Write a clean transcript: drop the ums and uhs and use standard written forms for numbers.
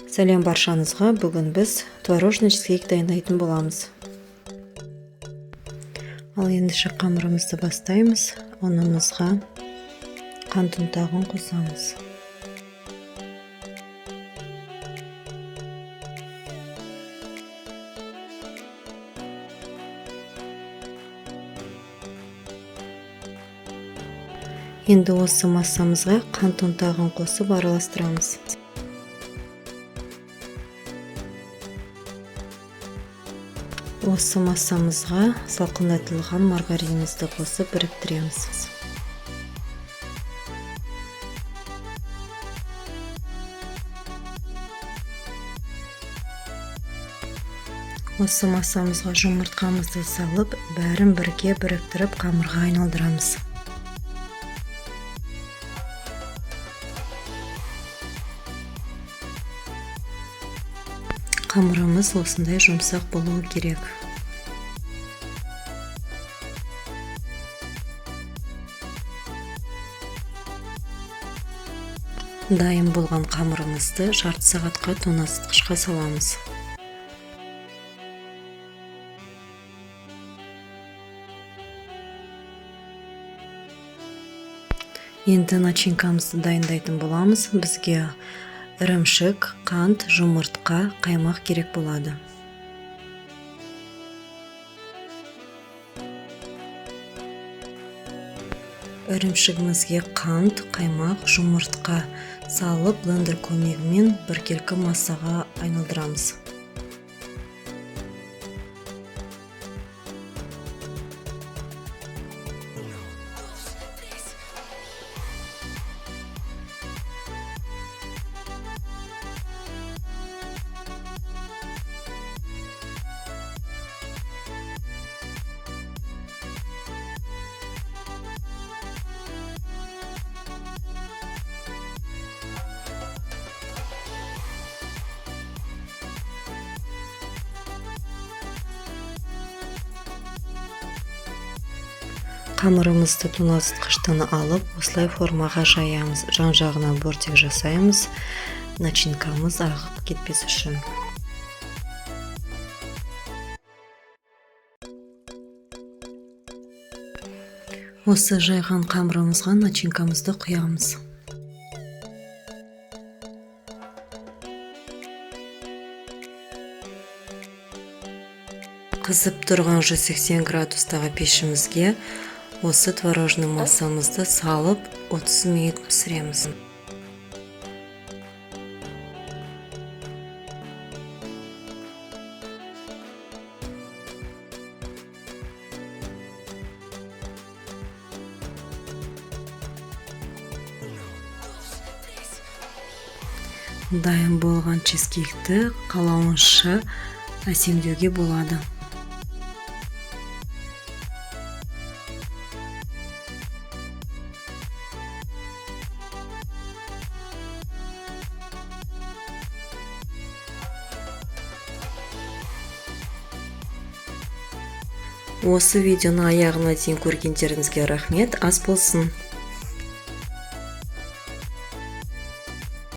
Сәлем баршаңызға, бүгін біз творожный чизкейк дайындайтын боламыз. Ал ендеше қамырымызды бастаймыз. Ұнымызға қант ұнтағын қосамыз. Енді осы массамызға қант ұнтағын қосып араластырамыз. Осы массамызға салқындатылған маргаринімізді қосып біріктіреміз. Осы массамызға жұмыртқамызды салып, бәрін бірге біріктіріп қамырға айналдырамыз. Қамырымыз осындай жұмсақ болуы керек. Дайын болған қамырымызды жарты сағатқа тоңазытқышқа саламыз. Енді начинкамызды дайындайтын боламыз. Бізге ірімшік, қант, жұмыртқа, қаймақ керек болады. Ірімшігімізге қант, қаймақ, жұмыртқа салып, блендер көмегімен біркелкі массаға айналдырамыз. Қамырымызды тоңазытқыштан алып, осылай формаға жаямыз. Жан-жағына бортик жасаймыз, начинкамыз ағып кетпес үшін. Осы жайған қамырымызға начинкамызды құямыз. Қызып тұрған 180 градустағы пешімізге осы творожный массамызды салып 30 минут пісіреміз. Дайын болған чизкейкті қалауынша әсемдеуге болады. Осы видеоны аяғына дейін көргендеріңізге рахмет, ас болсын.